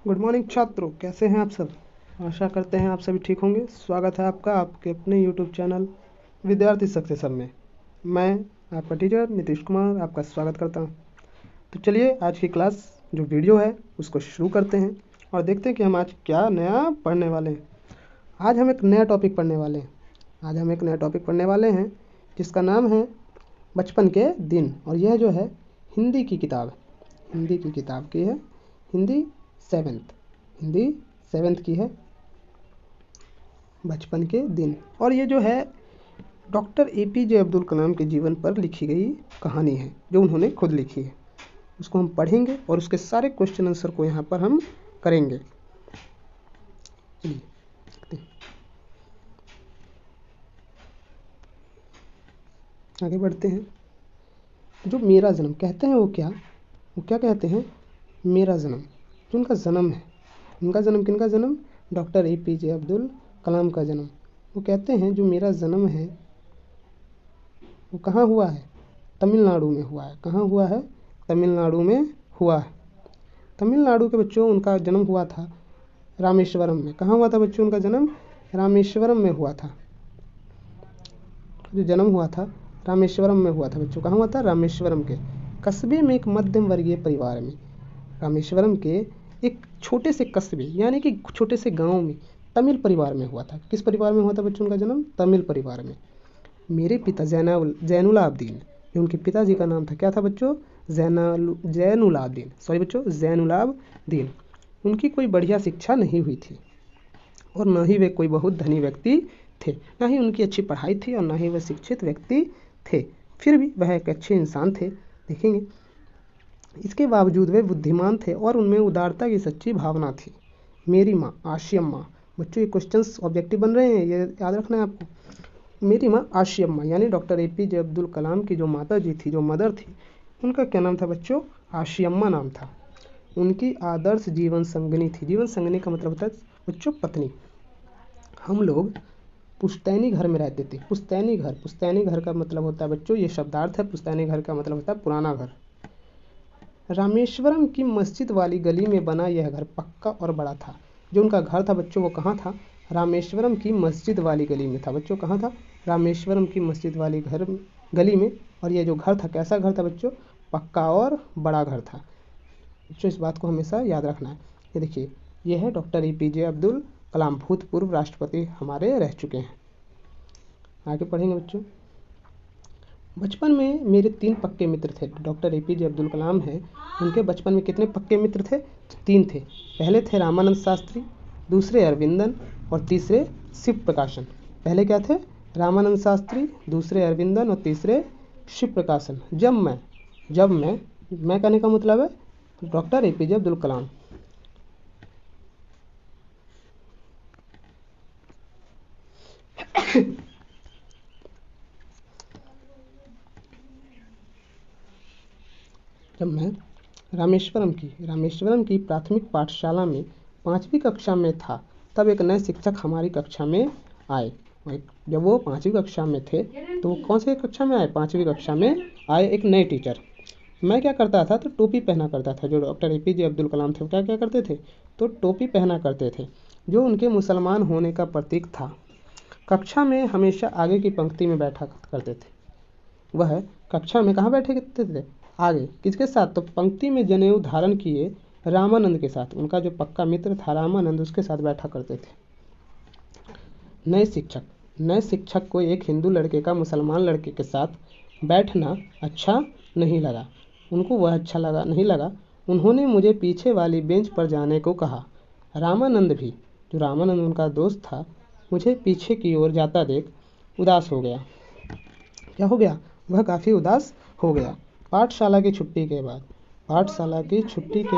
Good morning छात्रों, कैसे हैं आप सब। आशा करते हैं आप सभी ठीक होंगे। स्वागत है आपका आपके अपने यूट्यूब चैनल विद्यार्थी सक्सेस हब में। मैं आपका टीचर नीतीश कुमार आपका स्वागत करता हूं। तो चलिए आज की क्लास जो वीडियो है उसको शुरू करते हैं और देखते हैं कि हम आज क्या नया पढ़ने वाले हैं। आज हम एक नया टॉपिक पढ़ने वाले हैं जिसका नाम है बचपन के दिन। और यह जो है हिंदी की किताब की है। हिंदी सेवेंथ की है, बचपन के दिन। और ये जो है डॉक्टर APJ अब्दुल कलाम के जीवन पर लिखी गई कहानी है जो उन्होंने खुद लिखी है। उसको हम पढ़ेंगे और उसके सारे क्वेश्चन आंसर को यहाँ पर हम करेंगे। चलिए आगे बढ़ते हैं। जो मेरा जन्म कहते हैं वो क्या कहते हैं? मेरा जन्म, जो उनका जन्म है। उनका जन्म, किनका जन्म? डॉक्टर APJ अब्दुल कलाम का जन्म। वो कहते हैं जो मेरा जन्म है वो कहाँ हुआ है? तमिलनाडु में हुआ है। कहाँ हुआ है? तमिलनाडु में हुआ है। तमिलनाडु के बच्चों उनका जन्म हुआ था रामेश्वरम में। कहाँ हुआ था बच्चों उनका जन्म? रामेश्वरम में हुआ था। जो जन्म हुआ था रामेश्वरम में हुआ था बच्चों। कहाँ हुआ था? रामेश्वरम के कस्बे में एक मध्यम वर्गीय परिवार में। रामेश्वरम के एक छोटे से कस्बे यानी कि छोटे से गांव में तमिल परिवार में हुआ था। किस परिवार में हुआ था बच्चों उनका जन्म? तमिल परिवार में। मेरे पिता जैनुलाब्दीन, ये उनके पिताजी का नाम था। क्या था बच्चों? जैनुलाब्दीन। उनकी कोई बढ़िया शिक्षा नहीं हुई थी और न ही वे कोई बहुत धनी व्यक्ति थे, न ही उनकी अच्छी पढ़ाई थी और न ही वे शिक्षित व्यक्ति थे। फिर भी वह एक अच्छे इंसान थे, देखेंगे। इसके बावजूद वे बुद्धिमान थे और उनमें उदारता की सच्ची भावना थी। मेरी माँ आशियम्मा, बच्चों ये क्वेश्चंस ऑब्जेक्टिव बन रहे हैं, ये याद रखना है आपको। मेरी माँ आशियम्मा यानी डॉक्टर APJ अब्दुल कलाम की जो माता जी थी, जो मदर थी, उनका क्या नाम था बच्चों? आशियम्मा नाम था। उनकी आदर्श जीवन संगनी थी। जीवन संगनी का मतलब होता है बच्चों पत्नी। हम लोग पुश्तैनी घर में रहते थे। पुश्तैनी घर का मतलब होता है बच्चों, ये शब्दार्थ है। पुश्तैनी घर का मतलब होता है पुराना घर। रामेश्वरम की मस्जिद वाली गली में बना यह घर पक्का और बड़ा था। जो उनका घर था बच्चों वो कहाँ था? रामेश्वरम की मस्जिद वाली गली में था बच्चों। कहाँ था? रामेश्वरम की मस्जिद वाली गली में। और ये जो घर था कैसा घर था बच्चों? पक्का और बड़ा घर था बच्चों। इस बात को हमेशा याद रखना है। ये देखिए, ये है डॉक्टर APJ अब्दुल कलाम, भूतपूर्व राष्ट्रपति हमारे रह चुके हैं। आगे पढ़ेंगे बच्चों। बचपन में मेरे 3 पक्के मित्र थे। डॉक्टर APJ अब्दुल कलाम हैं, उनके बचपन में कितने पक्के मित्र थे? 3 थे। पहले थे रामानंद शास्त्री, दूसरे अरविंदन और तीसरे शिव प्रकाशन। पहले क्या थे? रामानंद शास्त्री, दूसरे अरविंदन और तीसरे शिव प्रकाशन। जब मैं कहने का मतलब है डॉक्टर APJ अब्दुल कलाम। जब मैं रामेश्वरम की प्राथमिक पाठशाला में 5वीं कक्षा में था तब एक नए शिक्षक हमारी कक्षा में आए। जब वो 5वीं कक्षा में थे तो वो कौन सी कक्षा में आए? 5वीं कक्षा में आए एक नए टीचर। मैं क्या करता था? तो टोपी पहना करता था। जो डॉक्टर APJ अब्दुल कलाम थे वो क्या करते थे? तो टोपी पहना करते थे, जो उनके मुसलमान होने का प्रतीक था। कक्षा में हमेशा आगे की पंक्ति में बैठा करते थे। वह कक्षा में कहाँ बैठे करते थे? आगे। किसके साथ? तो पंक्ति में जनेऊ धारण किए रामानंद के साथ। उनका जो पक्का मित्र था रामानंद, उसके साथ बैठा करते थे। नए शिक्षक को एक हिंदू लड़के का मुसलमान लड़के के साथ बैठना अच्छा नहीं लगा। उनको वह अच्छा नहीं लगा। उन्होंने मुझे पीछे वाली बेंच पर जाने को कहा। रामानंद भी, जो रामानंद उनका दोस्त था, मुझे पीछे की ओर जाता देख उदास हो गया। क्या हो गया? वह काफ़ी उदास हो गया। पाठशाला की छुट्टी के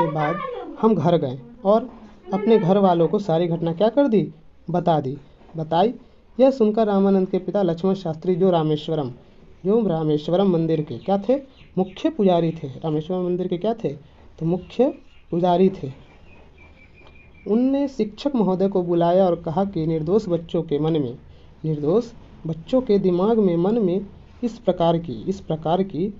बाद हम घर गए और अपने घर वालों को सारी घटना क्या कर दी? बताई। यह सुनकर रामानंद के पिता लक्ष्मण शास्त्री, जो रामेश्वरम मंदिर के क्या थे? मुख्य पुजारी थे। रामेश्वरम मंदिर के क्या थे? तो मुख्य पुजारी थे। उनने शिक्षक महोदय को बुलाया और कहा कि निर्दोष बच्चों के दिमाग में मन में इस प्रकार की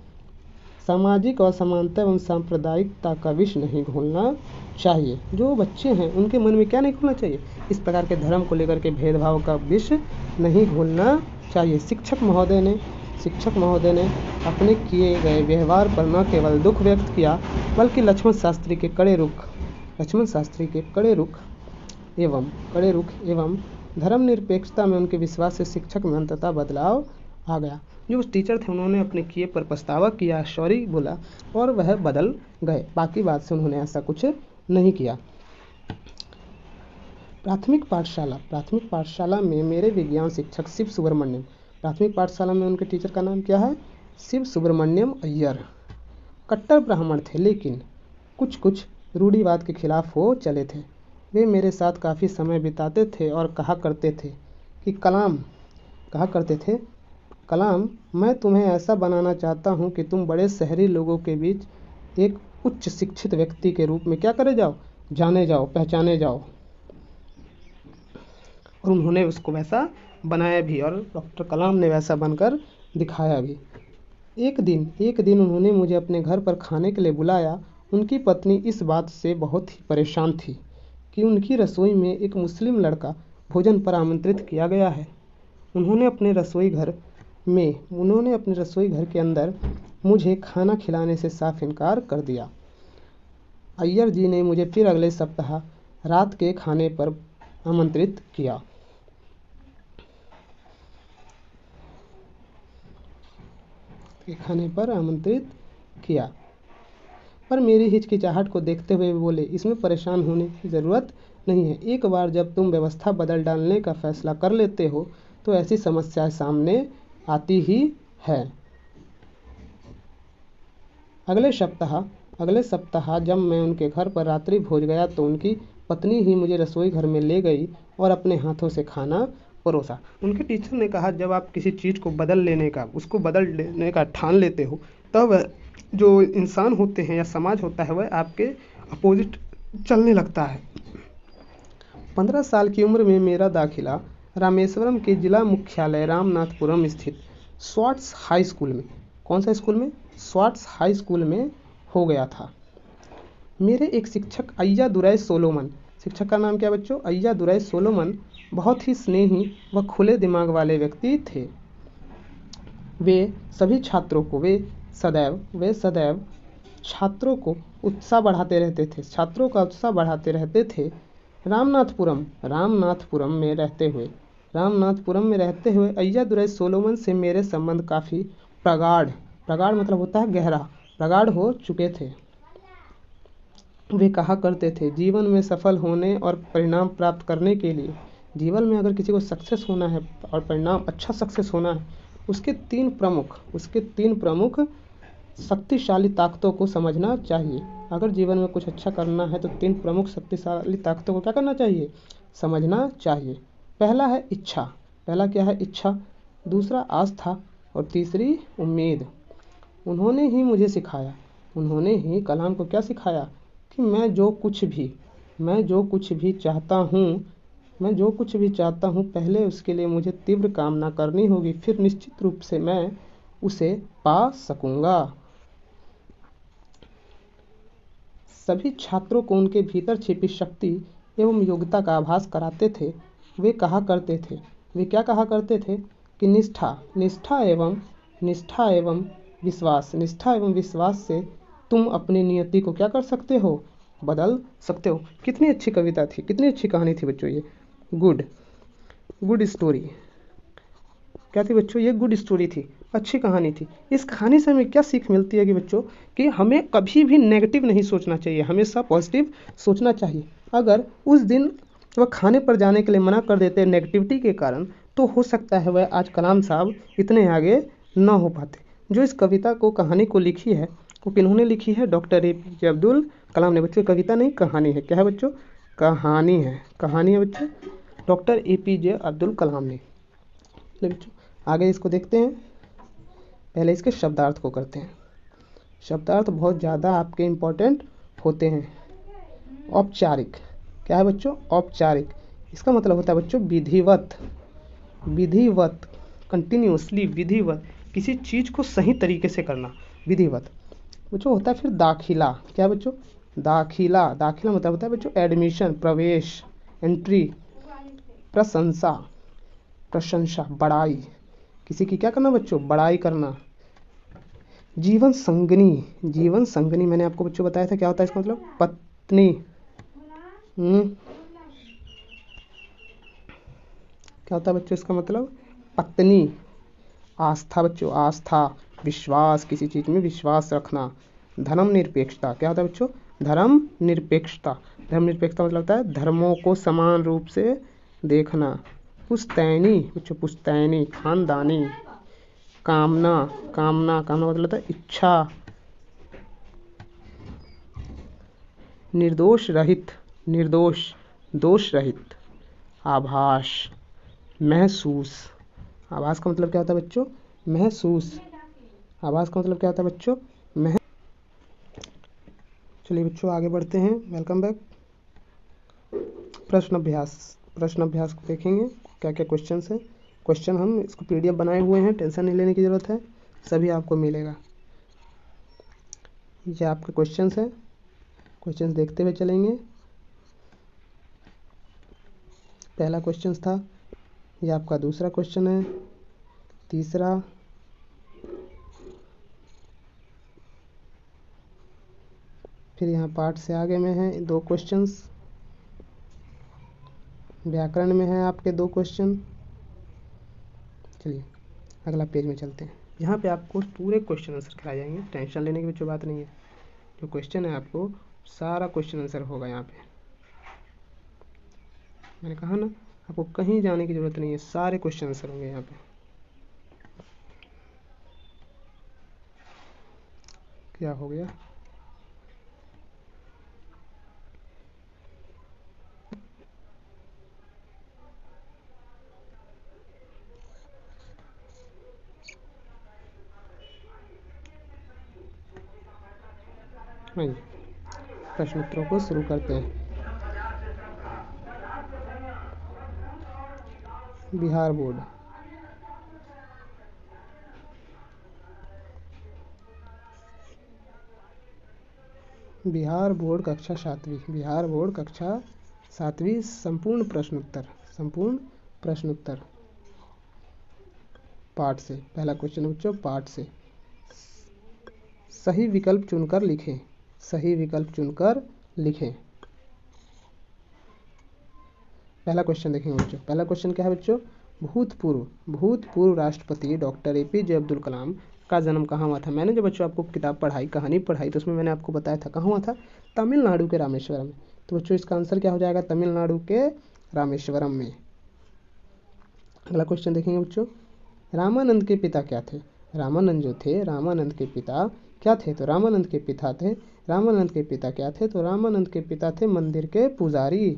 सामाजिक असमानता एवं सांप्रदायिकता का विष नहीं घोलना चाहिए। जो बच्चे हैं उनके मन में क्या नहीं घोलना चाहिए, इस प्रकार के धर्म को लेकर के भेदभाव का विष नहीं घोलना चाहिए। शिक्षक महोदय ने अपने किए गए व्यवहार पर न केवल दुख व्यक्त किया बल्कि लक्ष्मण शास्त्री के कड़े रुख एवं धर्मनिरपेक्षता में उनके विश्वास से शिक्षक में अंततः बदलाव आ गया। जो उस टीचर थे उन्होंने अपने किए पर पछतावा किया, सॉरी बोला और वह बदल गए। बाकी बात से उन्होंने ऐसा कुछ नहीं किया। प्राथमिक पाठशाला में मेरे विज्ञान शिक्षक शिव सुब्रमण्यम, प्राथमिक पाठशाला में उनके टीचर का नाम क्या है, शिव सुब्रमण्यम अय्यर। कट्टर ब्राह्मण थे लेकिन कुछ रूढ़िवाद के खिलाफ हो चले थे। वे मेरे साथ काफ़ी समय बिताते थे और कहा करते थे कलाम, मैं तुम्हें ऐसा बनाना चाहता हूँ कि तुम बड़े शहरी लोगों के बीच एक उच्च शिक्षित व्यक्ति के रूप में क्या करे जाओ, जाने जाओ, पहचाने जाओ। और उन्होंने उसको वैसा बनाया भी और डॉक्टर कलाम ने वैसा बनकर दिखाया भी। एक दिन उन्होंने मुझे अपने घर पर खाने के लिए बुलाया। उनकी पत्नी इस बात से बहुत ही परेशान थी कि उनकी रसोई में एक मुस्लिम लड़का भोजन पर आमंत्रित किया गया है। उन्होंने अपने रसोई घर के अंदर मुझे खाना खिलाने से साफ इनकार कर दिया। अय्यर जी ने मुझे फिर अगले सप्ताह रात के खाने पर आमंत्रित किया। पर मेरी हिचकिचाहट को देखते हुए बोले, इसमें परेशान होने की ज़रूरत नहीं है। एक बार जब तुम व्यवस्था बदल डालने का फैसला कर लेते हो तो ऐसी समस्याएं सामने आती ही है। अगले सप्ताह जब मैं उनके घर पर रात्रि भोज गया तो उनकी पत्नी ही मुझे रसोई घर में ले गई और अपने हाथों से खाना परोसा। उनके टीचर ने कहा, जब आप किसी चीज़ को बदल लेने का ठान लेते हो तब जो इंसान होते हैं या समाज होता है वह आपके अपोजिट चलने लगता है। 15 साल की उम्र में मेरा दाखिला रामेश्वरम के जिला मुख्यालय रामनाथपुरम स्थित स्वाट्स हाई स्कूल में, कौन सा स्कूल में, स्वाट्स हाई स्कूल में हो गया था। मेरे एक शिक्षक अय्या दुराई सोलोमन, शिक्षक का नाम क्या बच्चों, अय्या दुराई सोलोमन, बहुत ही स्नेही व खुले दिमाग वाले व्यक्ति थे। वे सदैव छात्रों को उत्साह बढ़ाते रहते थे। रामनाथपुरम में रहते हुए अय्या दुराई सोलोमन से मेरे संबंध काफ़ी प्रगाढ़ मतलब होता है गहरा, प्रगाढ़ हो चुके थे। वे कहा करते थे, जीवन में सफल होने और परिणाम प्राप्त करने के लिए, जीवन में अगर किसी को सक्सेस होना है और परिणाम अच्छा सक्सेस होना है, उसके तीन प्रमुख शक्तिशाली ताकतों को समझना चाहिए। अगर जीवन में कुछ अच्छा करना है तो तीन प्रमुख शक्तिशाली ताकतों को क्या करना चाहिए, समझना चाहिए। पहला क्या है, इच्छा, दूसरा आस्था और तीसरी उम्मीद। उन्होंने ही कलाम को क्या सिखाया कि मैं जो कुछ भी चाहता हूँ पहले उसके लिए मुझे तीव्र कामना करनी होगी, फिर निश्चित रूप से मैं उसे पा सकूँगा। सभी छात्रों को उनके भीतर छिपी शक्ति एवं योग्यता का आभास कराते थे। वे क्या कहा करते थे कि निष्ठा एवं विश्वास से तुम अपनी नियति को क्या कर सकते हो, बदल सकते हो। कितनी अच्छी कविता थी, कितनी अच्छी कहानी थी बच्चों ये। गुड स्टोरी क्या थी बच्चों, ये गुड स्टोरी थी, अच्छी कहानी थी। इस कहानी से हमें क्या सीख मिलती है कि बच्चों कि हमें कभी भी नेगेटिव नहीं सोचना चाहिए, हमेशा पॉजिटिव सोचना चाहिए। अगर उस दिन वह खाने पर जाने के लिए मना कर देते नेगेटिविटी के कारण, तो हो सकता है वह आज कलाम साहब इतने आगे न हो पाते। जो इस कविता को कहानी को लिखी है वो किन्होंने लिखी है, डॉक्टर APJ अब्दुल कलाम ने। बच्चों कविता नहीं कहानी है, क्या है बच्चों, कहानी है बच्चों, डॉक्टर APJ अब्दुल कलाम ने। बच्चों आगे इसको देखते हैं, पहले इसके शब्दार्थ को करते हैं। शब्दार्थ बहुत ज़्यादा आपके इम्पोर्टेंट होते हैं। औपचारिक क्या है बच्चों, औपचारिक, इसका मतलब होता है बच्चों विधिवत, कंटिन्यूसली विधिवत, किसी चीज़ को सही तरीके से करना, विधिवत। बच्चों होता है फिर दाखिला। क्या बच्चों? दाखिला। दाखिला मतलब होता है बच्चों एडमिशन, प्रवेश, एंट्री। प्रशंसा, प्रशंसा, बड़ाई, किसी की क्या करना बच्चों? बड़ाई करना। जीवन संगनी, जीवन संगनी मैंने आपको बच्चों बताया था क्या होता है इसका मतलब? पत्नी। क्या होता है बच्चों इसका मतलब? पत्नी। आस्था बच्चों, आस्था, विश्वास, किसी चीज में विश्वास रखना। धर्म निरपेक्षता। क्या होता है बच्चों? धर्म निरपेक्षता। धर्म निरपेक्षता मतलब होता है धर्मों को समान रूप से देखना। पुश्तैनी बच्चों, पुश्तैनी, खानदानी। कामना, कामना, कामना मतलब होता है इच्छा। निर्दोष रहित, निर्दोष, दोष रहित। आभास, महसूस। आभास का मतलब क्या होता है बच्चों? महसूस। आभास का मतलब क्या होता है बच्चों? चलिए बच्चों आगे बढ़ते हैं। Welcome back. प्रश्न अभ्यास, प्रश्न अभ्यास को देखेंगे क्या क्या क्वेश्चन है। क्वेश्चन हम इसको पीडीएफ बनाए हुए हैं, टेंशन नहीं लेने की ज़रूरत है, सभी आपको मिलेगा। ये आपके क्वेश्चंस है, क्वेश्चंस देखते हुए चलेंगे। पहला क्वेश्चन था, ये आपका दूसरा क्वेश्चन है, तीसरा, फिर यहाँ पाठ से आगे में है 2 क्वेश्चंस, व्याकरण में है आपके 2 क्वेश्चन। चलिए अगला पेज में चलते हैं। यहाँ पे आपको पूरे क्वेश्चन आंसर कराए जाएंगे, टेंशन लेने की बच्चों बात नहीं है। जो क्वेश्चन है आपको सारा क्वेश्चन आंसर होगा यहाँ पे। मैंने कहा ना आपको कहीं जाने की ज़रूरत नहीं है, सारे क्वेश्चन आंसर होंगे यहाँ पे। क्या हो गया? हाँ जी, प्रश्नोत्तरों को शुरू करते हैं। बिहार बोर्ड, बिहार बोर्ड कक्षा 7वीं, बिहार बोर्ड कक्षा 7वीं, संपूर्ण प्रश्नोत्तर, संपूर्ण प्रश्नोत्तर पाठ से। पहला क्वेश्चन बच्चों पाठ से। सही विकल्प चुनकर लिखें, सही विकल्प चुनकर लिखें। पहला क्वेश्चन देखेंगे बच्चों। पहला क्वेश्चन क्या है बच्चों? भूतपूर्व राष्ट्रपति डॉक्टर एपीजे अब्दुल कलाम का जन्म कहाँ हुआ था? मैंने जो बच्चों आपको किताब पढ़ाई, कहानी पढ़ाई, तो उसमें मैंने आपको बताया था कहाँ हुआ था? तमिलनाडु के रामेश्वरम में। तो बच्चों इसका आंसर क्या हो जाएगा? तमिलनाडु के रामेश्वरम में। अगला क्वेश्चन देखेंगे बच्चों। रामानंद के पिता क्या थे? रामानंद जो थे, रामानंद के पिता क्या थे? तो रामानंद के पिता थे, रामानंद के पिता क्या थे? तो रामानंद के पिता थे मंदिर के पुजारी।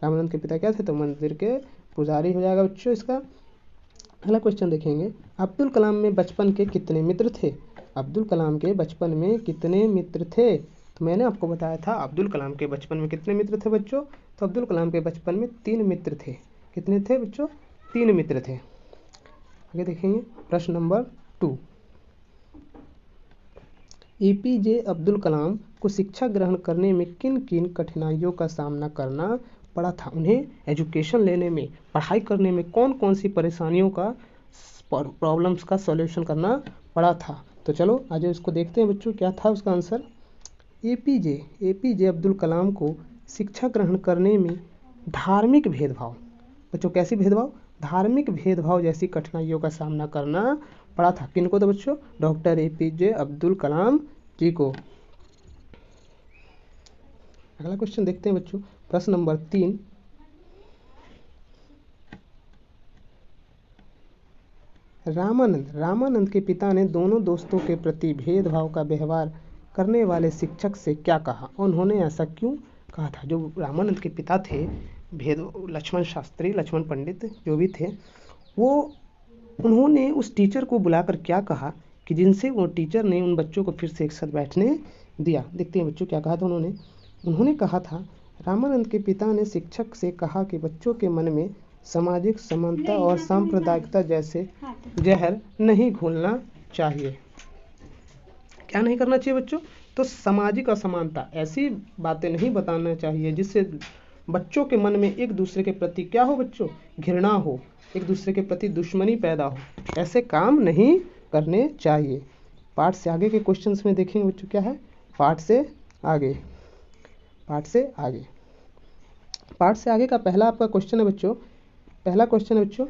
रामानंद के पिता क्या थे? तो मंदिर के पुजारी हो जाएगा बच्चों इसका। अगला क्वेश्चन देखेंगे। अब्दुल कलाम में बचपन के कितने मित्र थे? अब्दुल कलाम के बचपन में कितने मित्र थे? तो मैंने आपको बताया था अब्दुल कलाम के बचपन में कितने मित्र थे बच्चों? तो अब्दुल कलाम के बचपन में 3 मित्र थे। कितने थे बच्चों? 3 मित्र थे। आगे देखेंगे प्रश्न नंबर 2। एपीजे अब्दुल कलाम को शिक्षा ग्रहण करने में किन किन कठिनाइयों का सामना करना पड़ा था? उन्हें एजुकेशन लेने में, पढ़ाई करने में कौन कौन सी परेशानियों का, प्रॉब्लम्स का सॉल्यूशन करना पड़ा था? तो चलो आज इसको देखते हैं बच्चों, क्या था उसका आंसर। एपीजे अब्दुल कलाम को शिक्षा ग्रहण करने में धार्मिक भेदभाव, बच्चों कैसी भेदभाव? धार्मिक भेदभाव जैसी कठिनाइयों का सामना करना पड़ा था। किनको? तो बच्चों डॉक्टर एपीजे अब्दुल कलाम जी को। अगला क्वेश्चन देखते हैं बच्चों, प्रश्न नंबर 3। रामानंद के पिता ने दोनों दोस्तों के प्रति भेदभाव का व्यवहार करने वाले शिक्षक से क्या कहा? उन्होंने ऐसा क्यों कहा था? जो रामानंद के पिता थे, लक्ष्मण शास्त्री, लक्ष्मण पंडित जो भी थे, वो उन्होंने उस टीचर को बुलाकर क्या कहा कि जिनसे वो टीचर ने उन बच्चों को फिर से एक साथ बैठने दिया। देखते हैं बच्चों क्या कहा था उन्होंने कहा था, रामानंद के पिता ने शिक्षक से कहा कि बच्चों के मन में सामाजिक समानता और सांप्रदायिकता जैसे जहर नहीं घोलना चाहिए। क्या नहीं करना चाहिए बच्चों? तो सामाजिक असमानता, ऐसी बातें नहीं बताना चाहिए जिससे बच्चों के मन में एक दूसरे के प्रति क्या हो बच्चों, घृणा हो, एक दूसरे के प्रति दुश्मनी पैदा हो, ऐसे काम नहीं करने चाहिए। पाठ से आगे के क्वेश्चंस में देखेंगे बच्चों क्या है, पाठ से आगे का पहला आपका क्वेश्चन है बच्चों, पहला क्वेश्चन है बच्चों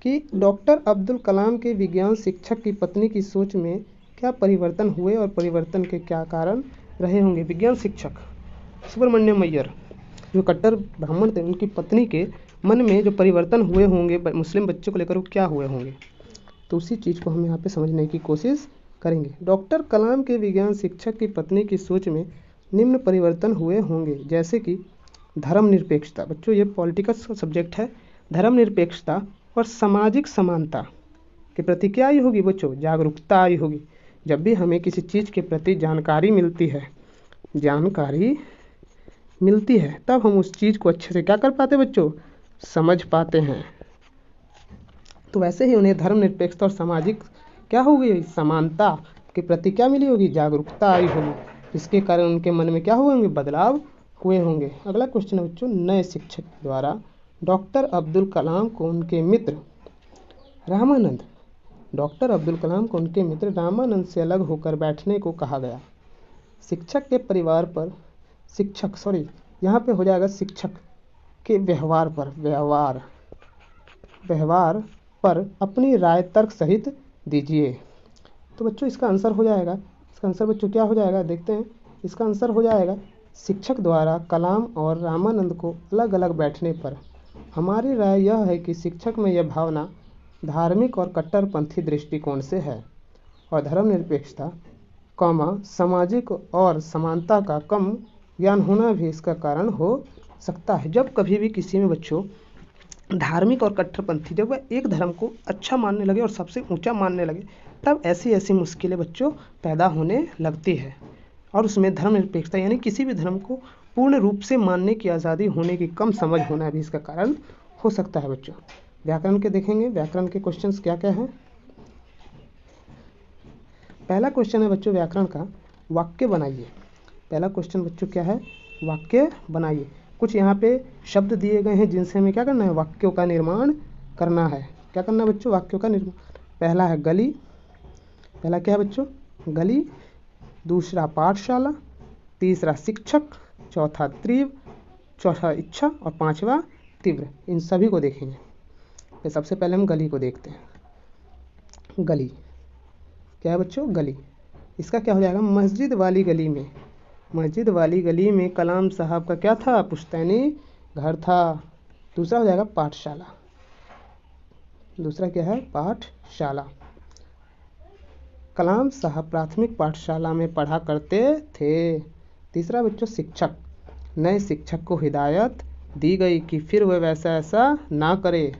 कि डॉक्टर अब्दुल कलाम के विज्ञान शिक्षक की पत्नी की सोच में क्या परिवर्तन हुए और परिवर्तन के क्या कारण रहे होंगे। विज्ञान शिक्षक सुब्रमण्यम अय्यर जो कट्टर ब्राह्मण थे, उनकी पत्नी के मन में जो परिवर्तन हुए होंगे मुस्लिम बच्चों को लेकर, वो क्या हुए होंगे, तो उसी चीज़ को हम यहाँ पे समझने की कोशिश करेंगे। डॉक्टर कलाम के विज्ञान शिक्षक की पत्नी की सोच में निम्न परिवर्तन हुए होंगे, जैसे कि धर्मनिरपेक्षता, बच्चों ये पॉलिटिकल सब्जेक्ट है, धर्मनिरपेक्षता और सामाजिक समानता के प्रति क्या आई होगी बच्चों, जागरूकता आई होगी। जब भी हमें किसी चीज़ के प्रति जानकारी मिलती है तब हम उस चीज़ को अच्छे से क्या कर पाते बच्चों, समझ पाते हैं। तो वैसे ही उन्हें धर्मनिरपेक्षता और सामाजिक क्या होगी, समानता के प्रति क्या मिली होगी, जागरूकता आई होगी, जिसके कारण उनके मन में क्या हुए होंगे, बदलाव हुए होंगे। अगला क्वेश्चन है बच्चों, नए शिक्षक द्वारा डॉक्टर अब्दुल कलाम को उनके मित्र रामानंद से अलग होकर बैठने को कहा गया। शिक्षक के परिवार पर यहाँ पे हो जाएगा शिक्षक के व्यवहार पर अपनी राय तर्क सहित दीजिए। तो बच्चों इसका आंसर हो जाएगा, इसका आंसर बच्चों क्या हो जाएगा, देखते हैं। इसका आंसर हो जाएगा शिक्षक द्वारा कलाम और रामानंद को अलग अलग बैठने पर हमारी राय यह है कि शिक्षक में यह भावना धार्मिक और कट्टरपंथी दृष्टिकोण से है और धर्मनिरपेक्षता, सामाजिक और समानता का कम ज्ञान होना भी इसका कारण हो सकता है। जब कभी भी किसी में बच्चों धार्मिक और कट्टरपंथी, जब वह एक धर्म को अच्छा मानने लगे और सबसे ऊंचा मानने लगे, तब ऐसी मुश्किलें बच्चों पैदा होने लगती है। और उसमें धर्मनिरपेक्षता यानी किसी भी धर्म को पूर्ण रूप से मानने की आज़ादी होने की कम समझ होना भी इसका कारण हो सकता है बच्चों। व्याकरण के देखेंगे, व्याकरण के क्वेश्चंस क्या क्या हैं। पहला क्वेश्चन है बच्चों व्याकरण का, वाक्य बनाइए। पहला क्वेश्चन बच्चों क्या है, वाक्य बनाइए। कुछ यहाँ पे शब्द दिए गए हैं जिनसे हमें क्या करना है, वाक्यों का निर्माण करना है। क्या करना है बच्चों, वाक्यों का निर्माण। पहला है गली, पहला क्या है बच्चों, गली। दूसरा पाठशाला, तीसरा शिक्षक, चौथा तीव्र, चौथा इच्छा और पांचवा तीव्र। इन सभी को देखेंगे। तो सबसे पहले हम गली को देखते हैं। गली क्या है बच्चों, गली। इसका क्या हो जाएगा, मस्जिद वाली गली में कलाम साहब का क्या था, पुश्तैनी घर था। दूसरा हो जाएगा पाठशाला, दूसरा क्या है, पाठशाला। कलाम साहब प्राथमिक पाठशाला में पढ़ा करते थे। तीसरा बच्चों शिक्षक, नए शिक्षक को हिदायत दी गई कि फिर वह वैसा ऐसा ना करे।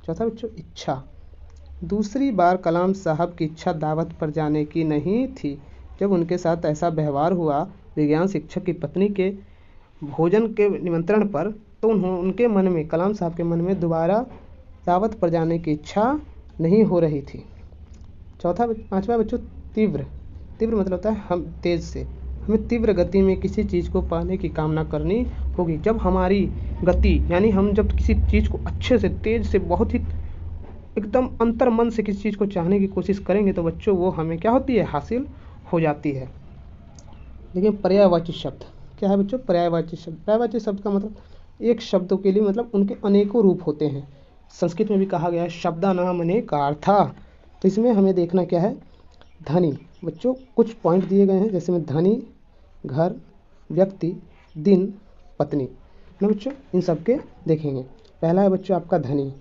चौथा बच्चों इच्छा, दूसरी बार कलाम साहब की इच्छा दावत पर जाने की नहीं थी। जब उनके साथ ऐसा व्यवहार हुआ विज्ञान शिक्षक की पत्नी के भोजन के निमंत्रण पर, तो उनके मन में, कलाम साहब के मन में दोबारा दावत पर जाने की इच्छा नहीं हो रही थी। पांचवा बच्चों तीव्र मतलब होता है हम तेज से, हमें तीव्र गति में किसी चीज़ को पाने की कामना करनी होगी। जब हमारी गति यानी हम जब किसी चीज़ को अच्छे से, तेज से, बहुत ही एकदम अंतर मन से किसी चीज़ को चाहने की कोशिश करेंगे तो बच्चों वो हमें क्या होती है, हासिल हो जाती है। लेकिन पर्यायवाची शब्द क्या है बच्चों, पर्यायवाची शब्द का मतलब एक शब्दों के लिए मतलब उनके अनेकों रूप होते हैं। संस्कृत में भी कहा गया है शब्दानाम अनेकार्था। तो इसमें हमें देखना क्या है, धनी। बच्चों कुछ पॉइंट दिए गए हैं, जैसे में धनी, घर, व्यक्ति, दिन, पत्नी ना बच्चों, इन सब के देखेंगे। पहला है बच्चों आपका धनी,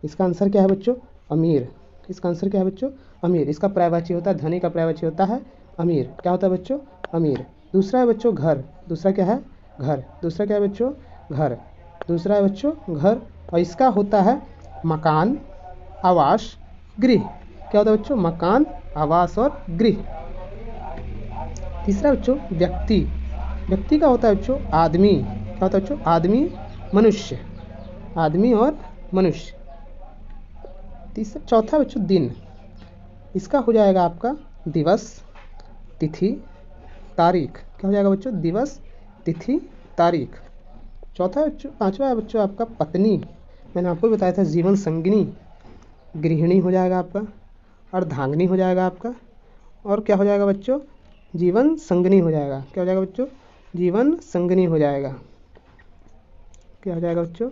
इसका आंसर क्या है बच्चों, अमीर। इसका आंसर क्या है बच्चों, अमीर। इसका पर्यायवाची होता है, धनी का पर्यायवाची होता है अमीर। क्या होता है बच्चों, अमीर। दूसरा है बच्चों घर, दूसरा क्या है, घर। दूसरा क्या है बच्चों, घर। दूसरा है बच्चों घर, और इसका होता है मकान, आवास, गृह। क्या होता है बच्चों, मकान, आवास और गृह। तीसरा बच्चों व्यक्ति, व्यक्ति का होता है बच्चों आदमी। क्या होता है बच्चों, आदमी, मनुष्य, आदमी और मनुष्य। चौथा बच्चों दिन, इसका हो जाएगा आपका दिवस, तिथि, तारीख, क्या हो जाएगा बच्चों, दिवस तिथि तारीख। चौथा बच्चों, पांचवा है बच्चों आपका पत्नी, मैंने आपको बताया था जीवन संगिनी, गृहिणी हो जाएगा आपका, अर्धांगिनी हो जाएगा आपका, और क्या हो जाएगा बच्चों, जीवन संगिनी हो जाएगा। क्या हो जाएगा बच्चों, जीवन संगिनी हो जाएगा। क्या हो जाएगा बच्चों,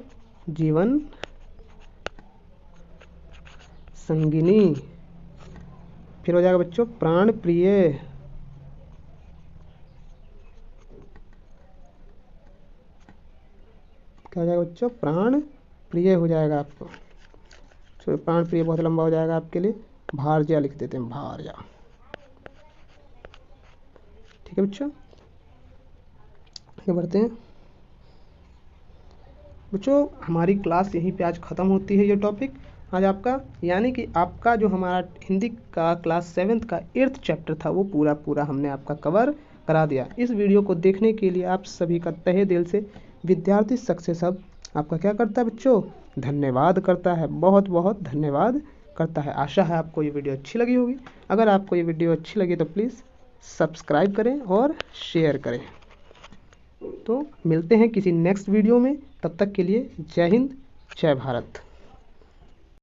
जीवन संगिनी। फिर हो जाएगा बच्चों प्राण प्रिय, क्या हो जाएगा बच्चों, प्राण प्रिय हो जाएगा आपको। तो प्राण प्रिय बहुत लंबा हो जाएगा आपके लिए, भारजा लिख देते हैं, भारजा। ठीक है बच्चों, आगे बढ़ते हैं बच्चों। हमारी क्लास यहीं पे आज ख़त्म होती है। ये टॉपिक आज आपका, यानी कि आपका जो हमारा हिंदी का क्लास 7th का 8th चैप्टर था वो पूरा हमने आपका कवर करा दिया। इस वीडियो को देखने के लिए आप सभी का तहे दिल से विद्यार्थी सक्सेस हब आपका क्या करता है बच्चों, धन्यवाद करता है, बहुत बहुत धन्यवाद करता है। आशा है आपको ये वीडियो अच्छी लगी होगी। अगर आपको ये वीडियो अच्छी लगी तो प्लीज़ सब्सक्राइब करें और शेयर करें। तो मिलते हैं किसी नेक्स्ट वीडियो में, तब तक के लिए जय हिंद, जय भारत।